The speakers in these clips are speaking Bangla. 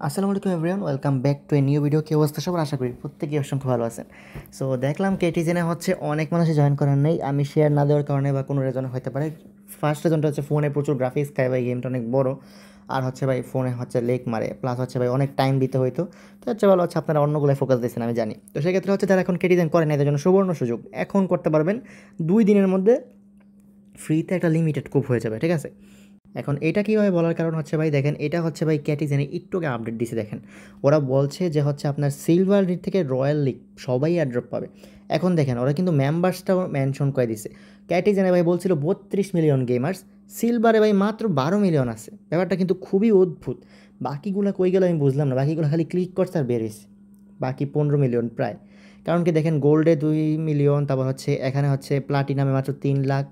আসসালামু আলাইকুম everyone, welcome back to a new video. কি অবস্থা সবার? আশা করি প্রত্যেকেই অসংখ্য ভালো আছেন। সো দেখলাম কেটিজেনে হচ্ছে অনেক মানুষই জয়েন করার নেই, আমি শেয়ার না দেওয়ার কারণে বা কোনো রিজনে হতে পারে। ফার্স্ট রিজনটা হচ্ছে ফোনে প্রচুর গ্রাফিক্স খায় ভাই, গেমটা অনেক বড়, আর হচ্ছে ভাই ফোনে হচ্ছে লেক মারে, প্লাস হচ্ছে ভাই অনেক টাইম দিতে হইতো। তো হচ্ছে ভালো হচ্ছে আপনারা অন্যগুলোয় ফোকাস দিচ্ছেন, আমি জানি। তো সেক্ষেত্রে হচ্ছে যারা এখন কেটিজেন করেন এদের জন্য সুবর্ণ সুযোগ, এখন করতে পারবেন। 2 দিনের মধ্যে ফ্রিতে একটা লিমিটেড কুপ হয়ে যাবে, ঠিক আছে? এখন এটা কীভাবে বলার কারণ হচ্ছে ভাই দেখেন, এটা হচ্ছে ভাই ক্যাটিজেনে একটুকে আপডেট দিছে দেখেন। ওরা বলছে যে হচ্ছে আপনার সিলভার লিগ থেকে রয়্যাল লিগ সবাই অ্যাড্রপ পাবে। এখন দেখেন ওরা কিন্তু মেম্বার্সটাও মেনশন করে দিছে। ক্যাটিজেনে ভাই বলছিল 32 মিলিয়ন গেমার্স, সিলভারে ভাই মাত্র 12 মিলিয়ন আছে। ব্যাপারটা কিন্তু খুবই অদ্ভুত। বাকিগুলো কই গেল আমি বুঝলাম না, বাকিগুলো খালি ক্লিক করছে আর বেরিয়েছে। বাকি 15 মিলিয়ন প্রায়। কারণ কি দেখেন, গোল্ডে 2 মিলিয়ন, তারপর হচ্ছে এখানে হচ্ছে প্লাটিনামে মাত্র 3 লাখ,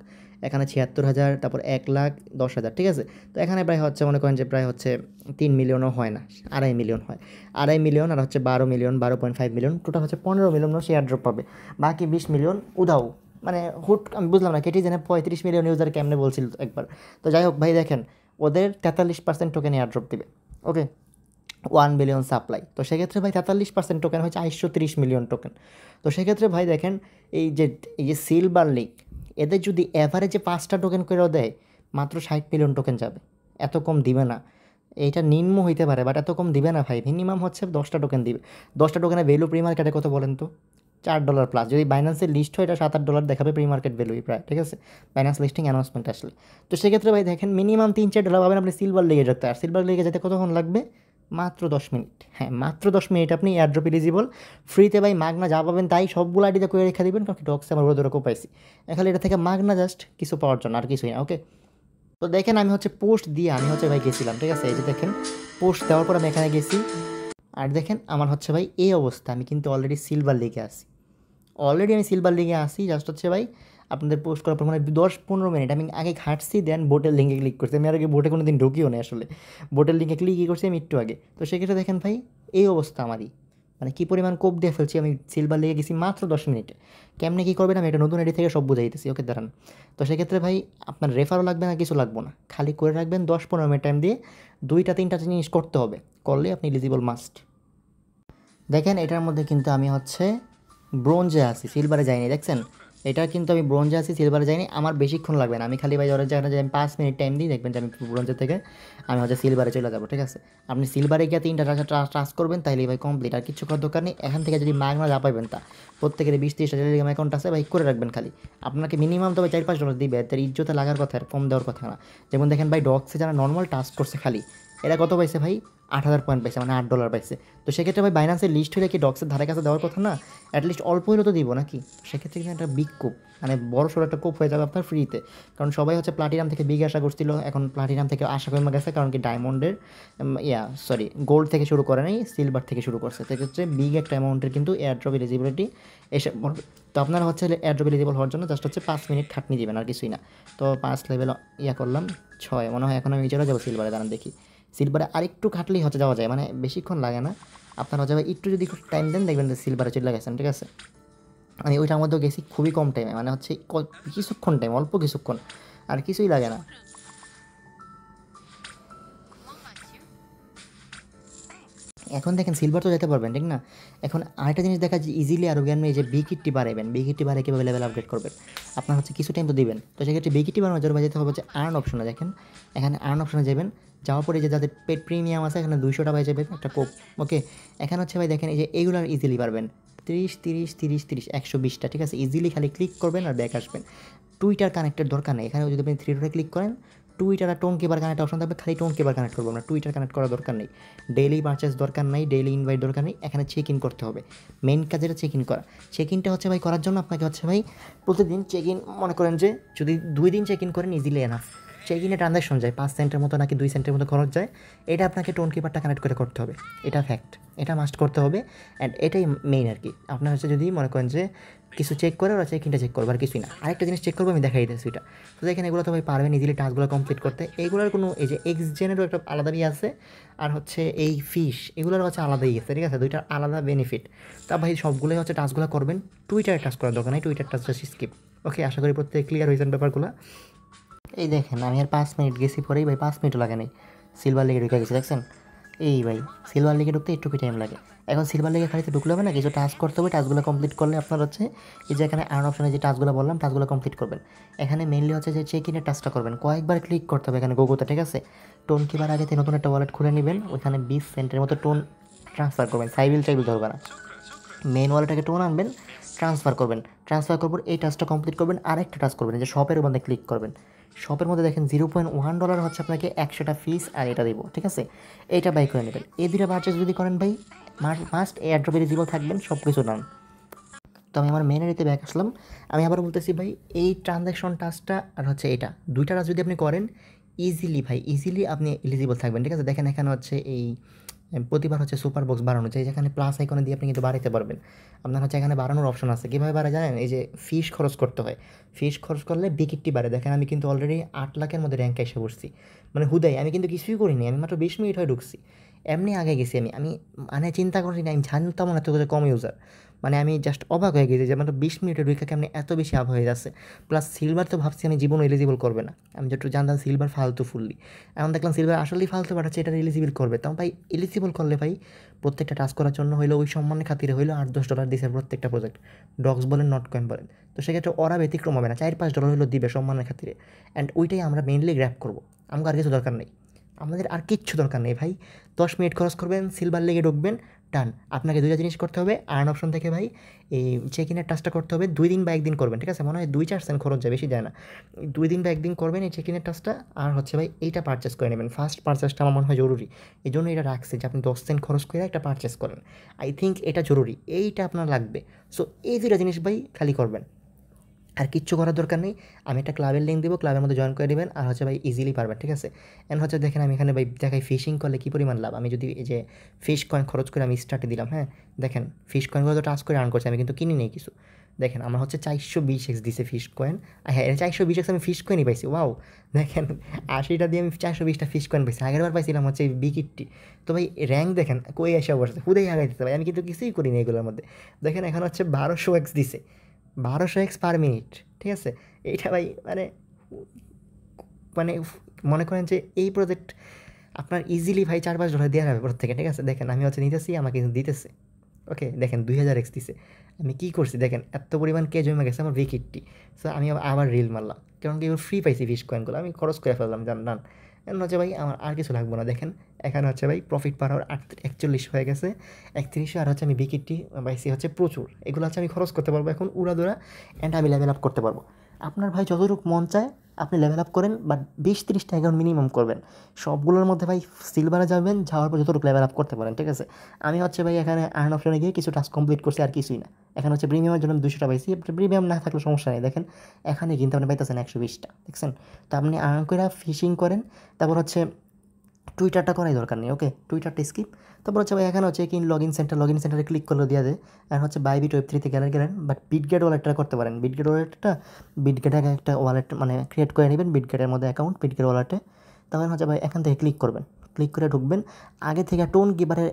এখানে 76,000, তারপর 1,10,000, ঠিক আছে? তো এখানে প্রায় হচ্ছে মনে করেন যে প্রায় হচ্ছে 3 মিলিয়নও হয় না, 2.5 মিলিয়ন হয়। 2.5 মিলিয়ন আর হচ্ছে 12 মিলিয়ন, 12.5 মিলিয়ন, টোটাল হচ্ছে 15 মিলিয়নও শেয়ার ড্রপ পাবে। বাকি 20 মিলিয়ন উদাও। মানে হুট আমি বুঝলাম না, কেটি জেনে 35 মিলিয়ন ইউজার কেমনে বলছিল একবার। তো যাই হোক ভাই দেখেন, ওদের 43% টোকেন এয়ার ড্রপ দিবে। ওকে, 1 বিলিয়ন সাপ্লাই। তো সেক্ষেত্রে ভাই 43% টোকেন হচ্ছে 230 মিলিয়ন টোকেন। তো সেক্ষেত্রে ভাই দেখেন, এই যে সিলভার লিগ, এদের যদি অ্যাভারেজে 5টা টোকেন করেও দেয়, মাত্র 60 মিলিয়ন টোকেন যাবে। এত কম দিবে না। এইটা নিম্ন হইতে পারে, বাট এত কম দিবে না ভাই। মিনিমাম হচ্ছে 10টা টোকেন দিবে। 10টা টোকেনের ভ্যালু প্রি মার্কেটে কত বলেন তো? $4 প্লাস। যদি বাইন্যান্সের লিস্ট হয় এটা $7-8 দেখাবে প্রি মার্কেট ভ্যালুই প্রায়, ঠিক আছে? বাইন্যান্স লিস্টিং অ্যানাউন্সমেন্ট আসলে। তো সেক্ষেত্রে ভাই দেখেন, মিনিমাম $3-4 পাবেন আপনি সিলভার লিগে যেতে। আর সিলভার লিগে যেতে কতক্ষণ লাগবে? মাত্র 10 মিনিট। হ্যাঁ, মাত্র 10 মিনিট আপনি এয়ারড্রপ এলিজিবল। ফ্রিতে ভাই মাগনা যা পাবেন তাই সবগুলো আইডিতে করে রেখে দিবেন, কারণ কি ডক্সে আমার বড় ধরে পাইছি। খালি এটা থেকে মাগনা জাস্ট কিছু পাওয়ার জন্য, আর কিছুই না। ওকে, তো দেখেন আমি হচ্ছে পোস্ট দিয়ে আমি হচ্ছে ভাই গেছিলাম, ঠিক আছে? এই যে দেখেন, পোস্ট দেওয়ার পর আমি এখানে গেছি। আর দেখেন আমার হচ্ছে ভাই এই অবস্থা, আমি কিন্তু অলরেডি সিলভার লিগে আছি। অলরেডি আমি সিলভার লিগে আসি। জাস্ট হচ্ছে ভাই আপনাদের পোস্ট করার পর মানে 10-15 মিনিট আমি আগে ঘাঁটছি, দেন বোটের লিঙ্কে ক্লিক করছি। আমি আর আগে বোটে কোনো দিন ঢুকিও না আসলে। বোটের লিঙ্কে ক্লিকই করছি আমি একটু আগে। তো সেক্ষেত্রে দেখেন ভাই এই অবস্থা আমারই, মানে কী পরিমাণ কোপ দিয়ে ফেলছি। আমি সিলভার লিগে গেছি মাত্র 10 মিনিটে। কেমনে কী করবেন আমি এটা নতুন আইডি থেকে সব বুঝাইতেছি। ওকে দাঁড়ান। তো সেক্ষেত্রে ভাই আপনার রেফারও লাগবে না, কিছু লাগবে না, খালি করে রাখবেন 10-15 মিনিট টাইম দিয়ে 2টা-3টা জিনিস করতে হবে, করলে আপনি এলিজিবল মাস্ট। দেখেন এটার মধ্যে কিন্তু আমি হচ্ছে ব্রোঞ্জে আছি, সিলভারে যাইনি। দেখছেন, এটা কিন্তু আমি ব্রোঞ্জে আছি, সিলভারে যাইনি। আমার বেশিক্ষণ লাগবে না, আমি খালি ভাই ওরা জায়গাটা যে আমি 5 মিনিট টাইম দিই, দেখবেন যে আমি ব্রোঞ্জে থেকে আমি হচ্ছে সিলভারে চলে যাবো, ঠিক আছে? আপনি সিলভারে গিয়ে 3টা ট্রাস্ট করবেন, তাইলে ভাই কমপ্লিট। আর কিছু করার দরকার নেই। এখান থেকে যদি মাগনা যা পাইবেন তা, প্রত্যেকের 20-30টা টেলিগ্রাম অ্যাকাউন্ট আছে ভাই, করে রাখবেন খালি। আপনাকে মিনিমাম তবে $4-5 দিবে, তার ইজ্জতে লাগার কথা, আর কম দেওয়ার কথা না। যেমন দেখেন ভাই, ডক্সে যারা নর্মাল টাস্ক করছে খালি, এরা কত পাইছে ভাই? 8,000 পয়েন্ট পাইছে, মানে $8 পাইছে। তো সেক্ষেত্রে ভাই বাইন্যান্সের লিস্ট হলে কি ডক্সের ধারে কাছে দেওয়ার কথা না? অ্যাটলিস্ট অল্প হলেও তো দিব নাকি? সেক্ষেত্রে কিন্তু একটা বিগ কোপ, মানে বড় সড়ো একটা কোপ হয়ে যাবে আপনার ফ্রিতে। কারণ সবাই হচ্ছে প্লাটিনাম থেকে বিগ আশা করছিল, এখন প্লাটিনাম থেকে আশা কমে গেছে, কারণ কি ডায়মন্ডের গোল্ড থেকে শুরু করে নাই, সিলভার থেকে শুরু করছে। সেক্ষেত্রে বিগ একটা অ্যামাউন্টের কিন্তু এয়ারড্রপ এলিজিবিলিটি এসে পড়বে। তো আপনারা হচ্ছে এয়ারড্রপ এলিজিবল হওয়ার জন্য জাস্ট হচ্ছে 5 মিনিট খাটনি দিবেন, আর কিছুই না। তো 5 লেভেল করলাম, 6 মনে হয়। এখন আমি চলে যাবো সিলভারে, দাঁড়ান দেখি। সিলভারে আরেকটু খাটলেই হচ্ছে যাওয়া যায়, মানে বেশিক্ষণ লাগে না। আপনারা হচ্ছে একটু যদি টাইম দেন দেখবেন যে সিলভারে চলে গেছেন, ঠিক আছে? আমি ওইটার মধ্যেও গেছি খুবই কম টাইমে, মানে হচ্ছে কিছুক্ষণ টাইম, অল্প কিছুক্ষণ, আর কিছুই লাগে না। এখন দেখেন সিলভার তো যেতে পারবেন, ঠিক না? এখন আরেকটা জিনিস দেখা যায়, ইজিলি আরও জ্ঞান যে বিকিটটি বাড়াবেন, বিকিটটি বাড়ে কীভাবে লেভেল আপগ্রেড করবেন। আপনার হচ্ছে কিছু টাইম তো দিবেন। তো সেক্ষেত্রে বিকিটটি বাড়ানোর জন্য যেতে হবে হচ্ছে আর্ন অপশনে। দেখেন এখানে আর্ন অপশনে যাবেন, যাওয়ার পরে যে যাদের পেড প্রিমিয়াম আছে এখানে 200টা পাই যাবেন একটা কোপ। ওকে, এখানে হচ্ছে ভাই দেখেন এই যে এইগুলার ইজিলি পারবেন 30-30-30-30 120টা, ঠিক আছে? ইজিলি খালি ক্লিক করবেন আর ব্যাক আসবেন। টুইটার কানেক্টের দরকার নেই। এখানে যদি আপনি 3 ডটে ক্লিক করেন, টুইটার আর টোন কেবার কানেক্ট অপশন থাকবে, খালি টোন কেবার কানেক্ট করবো না, টুইটার কানেক্ট করার দরকার নেই। ডেইলি পারচেস দরকার নাই, ডেইলি ইনভাইট দরকার নেই। এখানে চেক ইন করতে হবে, মেইন কাজ এটা চেক ইন করা। চেক ইনটা হচ্ছে ভাই করার জন্য আপনাকে হচ্ছে ভাই প্রতিদিন চেক ইন, মনে করেন যে যদি 2 দিন চেক ইন করেন ইজিলি এনাফ। চেক ইনে ট্রানজ্যাকশন যায় 5 সেন্টের মতো নাকি 2 সেন্টের মতো খরচ যায়। এটা আপনাকে টোন কিপারটা কানেক্ট করে করতে হবে, এটা ফ্যাক্ট, এটা মাস্ট করতে হবে। অ্যান্ড এটাই মেইন আর কি। আপনার হচ্ছে যদি মনে করেন যে কিছু চেক করে, ওরা চেক ইনটা চেক করবে, আর কিছুই না। আরেকটা জিনিস চেক করবো, আমি দেখাই দিতেছি এটা। তো দেখেন এগুলো তো ভাই পারবেন ইজিলি টাস্কগুলো কমপ্লিট করতে। এইগুলোর কোনো এই যে এক্স জেনেরও একটা আলাদাই আছে, আর হচ্ছে এই ফিশ এগুলোর হচ্ছে আলাদাই আছে, ঠিক আছে? দুইটার আলাদা বেনিফিট। তা ভাই সবগুলোই হচ্ছে টাস্কগুলো করবেন। টুইটারে টাস্ক করার দরকার নেই, টুইটার টাস্ক স্কিপ। ওকে, আশা করি প্রত্যেক ক্লিয়ার হয়েছেন ব্যাপারগুলো। এই দেখেন আমি আর 5 মিনিট গেছি, পরেই ভাই 5 মিনিটও লাগে নাই, সিলভার লেগে ঢুকে গেছি। দেখছেন এই ভাই সিলভার লিগে ঢুকতে একটু টাইম লাগে। এখন সিলভার লিগে খালিতে ঢুকলে হবে না, কিছু টাস্ক করতে হবে, টাস্কগুলো কমপ্লিট করলে আপনার হচ্ছে এই যে এখানে আর্ন অপশনে যে টাস্কগুলো বললাম টাস্কগুলো কমপ্লিট করবেন। এখানে মেনলি হচ্ছে যে চেক ইনের টাস্কটা করবেন, কয়েকবার ক্লিক করতে হবে এখানে গোগোতে, ঠিক আছে। টোন কিবার আগে থেকে নতুন একটা ওয়ালেট খুলে নেবেন, ওইখানে 20 সেন্টের মতো টোন ট্রান্সফার করবেন, সাইবিল টাইবিল ধরবে না, মেন ওয়ালেটটাকে টোন আনবেন, ট্রান্সফার করবেন, ট্রান্সফার করবো এই টাস্কটা কমপ্লিট করবেন। আরেকটা টাস্ক করবেন যে শপের মধ্যে ক্লিক করবেন, শপের মধ্যে দেখেন $0.1 হচ্ছে আপনাকে 100টা ফিস আর এটা দেবো, ঠিক আছে। এইটা বাই করে নেবেন। এই দুটো পারচেস যদি করেন ভাই মাস্ট এয়ারড্রপ এলিজিবল থাকবেন, সব কিছু ডান। তো আমি আমার মেন এরিতে ব্যাক আসলাম। আমি আবার বলতেছি ভাই এই ট্রানজ্যাকশন টাস্কটা আর হচ্ছে এটা দুইটা টাস্ক যদি আপনি করেন ইজিলি ভাই ইজিলি আপনি এলিজিবল থাকবেন, ঠিক আছে। দেখেন এখানে হচ্ছে এই প্রতিবার হচ্ছে সুপার বক্স বাড়ানো যায়, যেখানে প্লাস আইকনে দিয়ে আপনি কিন্তু বাড়াতে পারবেন। আপনার হচ্ছে এখানে বাড়ানোর অপশন আছে, কীভাবে বাড়ে জানেন? এই যে ফিস খরচ করতে হয়, ফিস খরচ করলে বিকিটটি বাড়ে। দেখেন আমি কিন্তু অলরেডি 8 লাখের মধ্যে র্যাঙ্ক এসে বসছি, মানে হুদাই আমি কিন্তু কিছুই করিনি, আমি মাত্র 20 মিনিট হয়ে ঢুকছি, এমনি আগে গেছি আমি মানে চিন্তা করি না, আমি জানতাম না এত কম ইউজার, মানে আমি জাস্ট অবাক হয়ে গেছি যে মাত্র 20 মিনিটের ঢুকে কেমনি এত বেশি আপ হয়ে যাচ্ছে। প্লাস সিলভার তো ভাবছি আমি জীবন এলিজিবল করবে না, আমি যেটু জানতাম সিলভার ফালতু ফুললি, এখন দেখলাম সিলভার আসলেই ফালতু পাঠাচ্ছে, এটা এলিজিবল করবে। তখন ভাই এলিজিবল করলে ভাই প্রত্যেকটা টাস্ক করার জন্য হইলো ওই সম্মানের খাতিরে হইলো $8-10 দিছে প্রত্যেকটা প্রজেক্ট, ডক্স বলেন নট কয়েন বলেন। তো সেক্ষেত্রে ওরা ব্যতিক্রম হবে না, $4-5 হইলো দিবে সম্মানের খাতিরে। অ্যান্ড ওইটাই আমরা মেইনলি গ্র্যাপ করবো, আমাকে আর কিছু দরকার নেই, আমাদের আর কিচ্ছু দরকার নেই ভাই। 10 মিনিট খরচ করবেন, সিলভার লেগে ঢুকবেন, ডান। আপনাকে দুইটা জিনিস করতে হবে, আর্ন অপশন থেকে ভাই এই চেক ইনের টাস্কটা করতে হবে 2 দিন বা 1 দিন করবেন, ঠিক আছে। মনে হয় 2-4 সেন্ট খরচ যায়, বেশি যায় না। 2 দিন বা 1 দিন করবেন এই চেক ইনের টাস্কটা, আর হচ্ছে ভাই এইটা পারচেস করে নেবেন। ফার্স্ট পারচেসটা আমার মনে হয় জরুরি, এই জন্য এটা রাখছি যে আপনি 10 সেন্ট খরচ করে একটা পারচেস করেন, আই থিঙ্ক এটা জরুরি, এইটা আপনার লাগবে। সো এই দুটা জিনিস ভাই খালি করবেন, আর কিচ্ছু করার দরকার নেই। আমি একটা ক্লাবের লিঙ্ক দেবো, ক্লাবের মধ্যে জয়েন করে দেবেন, আর হচ্ছে ভাই ইজিলি পারবেন, ঠিক আছে। এন্ড হচ্ছে দেখেন আমি এখানে ভাই দেখাই ফিশিং করলে কী পরিমাণ লাভ। আমি যদি এই যে ফিশ কয়েন খরচ করে আমি স্টার্টে দিলাম, হ্যাঁ দেখেন ফিশ কয়েনগুলো তো টাস্ক করে আর্ন করছি, আমি কিন্তু কিনি নেই কিছু। দেখেন আমার হচ্ছে 420x দিছে ফিশ কয়েন, হ্যাঁ 420x আমি ফিশ কয়েনই পাইছি, ওয়াও। দেখেন 80টা দিয়ে আমি 420টা ফিশ কয়েন পাইছি, আগের বার পাইছিলাম হচ্ছে বিকিটটি। তো ভাই র্যাঙ্ক দেখেন কই আসে বসে, হুদেই আগাই দিতে ভাই, আমি কিন্তু কিছুই করিনি এগুলোর মধ্যে। দেখেন এখন হচ্ছে 1200x দিছে, 1200x পার মিনিট, ঠিক আছে। এইটা ভাই মানে মানে মনে করেন যে এই প্রজেক্ট আপনার ইজিলি ভাই $4-5 দেওয়া যাবে প্রত্যেকে, ঠিক আছে। দেখেন আমি হচ্ছে নিতেছি, আমাকে কিন্তু দিতেছে, ওকে। দেখেন 2000x দিছে, আমি কী করছি দেখেন, এত পরিমাণ কে জমে গেছে আমার উইকেটটি। সো আমি আবার রিল মারলাম, কারণ কি এবার ফ্রি পাইছি ফিশ কয়েনগুলো, আমি খরচ করে ফেললাম জান। এখন হচ্ছে ভাই আমার আর কিছু লাগবে না। দেখেন এখানে হচ্ছে ভাই প্রফিট পার আওয়ার 41 হয়ে গেছে, 31, আর হচ্ছে আমি উইকেটটি পাইছি হচ্ছে প্রচুর। এগুলো হচ্ছে আমি খরচ করতে পারবো এখন উড়াদুরা, অ্যান্ড আমি লেভেল আপ করতে পারবো। আপনার ভাই যতটুকু মন চায় আপনি লেভেল আপ করেন, বাট 20-30টা অ্যাকাউন্ট মিনিমাম করবেন। সবগুলোর মধ্যে ভাই সিলভারে যাবেন, যাওয়ার পর যতটুকু লেভেল আপ করতে পারেন, ঠিক আছে। আমি হচ্ছে ভাই এখানে আর্ন অপশনে গিয়ে কিছু টাস্ক কমপ্লিট করছি, আর কিছুই না। এখানে হচ্ছে প্রিমিয়ামের জন্য 200টা পাইছি, প্রিমিয়াম না থাকলে সমস্যা নেই। দেখেন এখানে কিন্তু আপনি পাইতেছেন 120টা, দেখছেন। তো আপনি আর্ন করে ফিশিং করেন, তারপর হচ্ছে টুইটারটা করাই দরকার নেই, ওকে টুইটারটা স্কিপ। তারপর হচ্ছে ভাই এখানে হচ্ছে কি লগ ইন সেন্টারে ক্লিক করলে দিয়ে দেয়, আর হচ্ছে বাইবিট ওয়েব3তে গেলেন, বাট বিটগেট ওয়ালেটটা করতে পারেন। বিটগেট ওয়ালেটটা বিটগেটে একটা ওয়ালেট মানে ক্রিয়েট করে নেবেন, বিটগেটের মধ্যে অ্যাকাউন্ট বিটগেট ওয়ালেটে। তখন হচ্ছে ভাই এখান থেকে ক্লিক করবেন, ক্লিক করে ঢুকবেন। আগে থেকে টোন গিভারের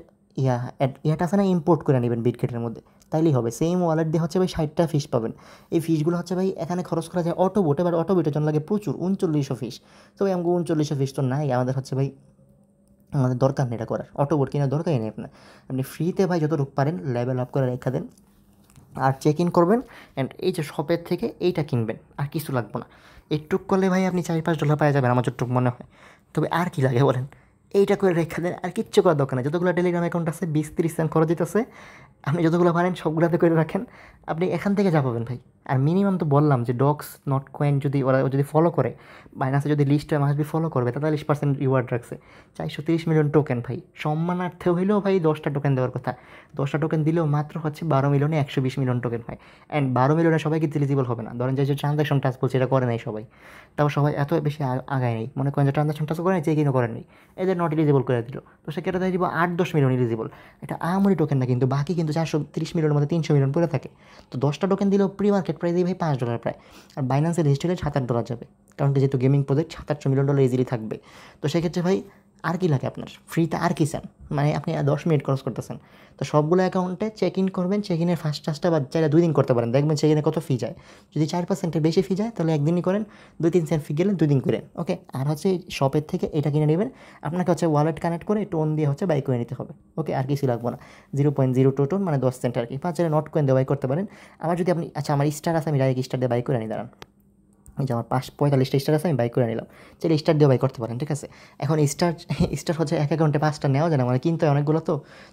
ইয়াটা আছে না, ইম্পোর্ট করে নেবেন বিটগেটের মধ্যে, তাইলেই হবে। সেম ওয়ালেট দিয়ে হচ্ছে ভাই 60টা ফিস পাবেন। এই ফিসগুলো হচ্ছে ভাই এখানে খরচ করা যায় অটোবোট, এবার অটোবোটের জন্য লাগে প্রচুর 3900 ফিস। তো ভাই আমাকে 3900 ফিস তো নাই, আমাদের হচ্ছে ভাই আমাদের দরকার নেই এটা করার, অটোবোট কেনার দরকারই নেই আপনার। আপনি ফ্রিতে ভাই যতটুকু পারেন লেভেল আপ করে রেখা দেন, আর চেক ইন করবেন, অ্যান্ড এই যে শপের থেকে এইটা কিনবেন, আর কিছু লাগবে না। এইটুক করলে ভাই আপনি $4-5 পাওয়া যাবেন আমার যতটুকু মনে হয়। তবে আর কি লাগে বলেন, এইটা করে রেখা দেন, আর কিচ্ছু করার দরকার নেই। যতগুলো টেলিগ্রাম অ্যাকাউন্ট আছে 20-30 সেন্ট খরচ দিতেছে, আপনি যতগুলো পারেন সবগুলোতে করে রাখেন, আপনি এখান থেকে যা পাবেন ভাই। আর মিনিমাম তো বললাম যে ডক্স নট কয়েন যদি ওরা যদি ফলো করে, বাইনাসে যদি লিস্ট হয় মাসবি ফলো করবে, 43% রিওয়ার্ড রাখছে, 430 মিলিয়ন টোকেন ভাই। সম্মানার্থে হইলেও ভাই 10টা টোকেন দেওয়ার কথা, 10টা টোকেন দিলেও মাত্র হচ্ছে 12 মিলিয়নে 120 মিলিয়ন টোকেন হয়। অ্যান্ড 12 মিলিয়নে সবাই কিন্তু এলিজিবল হবে না, ধরেন যে ট্রানজাকশন টাচ বলছে এটা করে নাই সবাই, তারপর সবাই এত বেশি আগায় নেই, মনে করেন যে ট্রানজাকশন টাচ করে নাই, চেক ইনও করেন নেই, এদের নট এলিজিবল করে দিল। তো সেক্ষেত্রে তাই দিব 8-10 মিলিয়ন এলিজিবল, এটা আহামরি টোকেন না কিন্তু, বাকি কিন্তু 430 মিলিয়নের মধ্যে 300 মিলিয়ন পড়ে থাকে। তো 10টা টোকেন দিলেও প্রি মার্কেট প্রাইস দিই ভাই $5 প্রায়, আর বাইন্যান্সের রেজিস্ট্রেশনে $7-8 যাবে, কারণ কি যেহেতু গেমিং প্রজেক্ট $700 মিলিয়ন ইজিলি থাকবে। তো সেক্ষেত্রে ভাই আর কি লাগে আপনার, ফ্রিতে আর কি চান মানে আপনি 10 মিনিট খরচ করতেছেন। তো সবগুলো অ্যাকাউন্টে চেক ইন করবেন, চেক ইনের ফার্স্ট চার্জটা বা চাইলে 2 দিন করতে পারেন, দেখবেন চেক ইনে কত ফি যায়। যদি 4% বেশি ফি যায় তাহলে একদিনই করেন, 2-3 সেন্ট ফি গেলে 2 দিন করেন, ওকে। আর হচ্ছে শপের থেকে এটা কিনে নেবেন, আপনাকে হচ্ছে ওয়ালেট কানেক্ট করে টোন দিয়ে হচ্ছে বাই করে নিতে হবে, ওকে। আর কিছু লাগবে না, 0.02 টোন মানে 10 সেন্ট আর কি, 5 নোট কয়েন দিয়ে বাই করতে পারেন। আবার যদি আপনি আচ্ছা আমার স্টার আছে, আমি ডাইরেক্ট স্টার দিয়ে বাই করে নিই, দাঁড়ান। এই যে আমার 45টা স্টার আছে, আমি বাই করে নিলাম, চাইলে স্টার দিয়েও বাই করতে পারেন, ঠিক আছে। এখন স্টার হচ্ছে এক অ্যাকাউন্টে 5টা নেওয়া যায় না, মানে কিনতে হয় অনেকগুলো,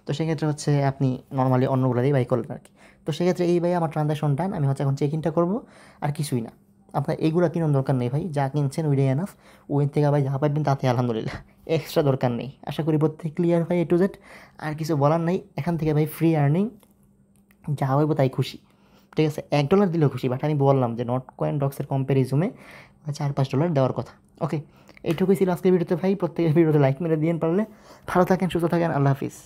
তো সেক্ষেত্রে হচ্ছে আপনি নর্মালি অন্যগুলো দিয়ে বাই করলেন আর কি। তো সেক্ষেত্রে এই ভাই আমার ট্রানজ্যাকশন ডান, আমি হচ্ছে এখন চেক ইনটা করবো, আর কিছুই না। আপনার এইগুলো কিনার দরকার নেই ভাই, যা কিনছেন ওইটাই এনাফ, ওই থেকে ভাই যা পাইবেন তাতে আলহামদুলিল্লাহ, এক্সট্রা দরকার নেই। আশা করি প্রত্যেক ক্লিয়ার ভাই, A to Z। আর কিছু বলার নেই, এখান থেকে ভাই ফ্রি আর্নিং, যা হইব তাই খুশি, ঠিক আছে। $1 দিলেও খুশি, বাট আমি বললাম যে নট কয়েন ডক্সের কম্প্যারিজমে $4-5 দেওয়ার কথা, ওকে। এইটুকুই ছিল আজকের ভিডিওতে ভাই, প্রত্যেকের ভিডিওতে লাইক মেরে দিন পারলে। ভালো থাকেন, সুস্থ থাকেন, আল্লাহ হাফিজ।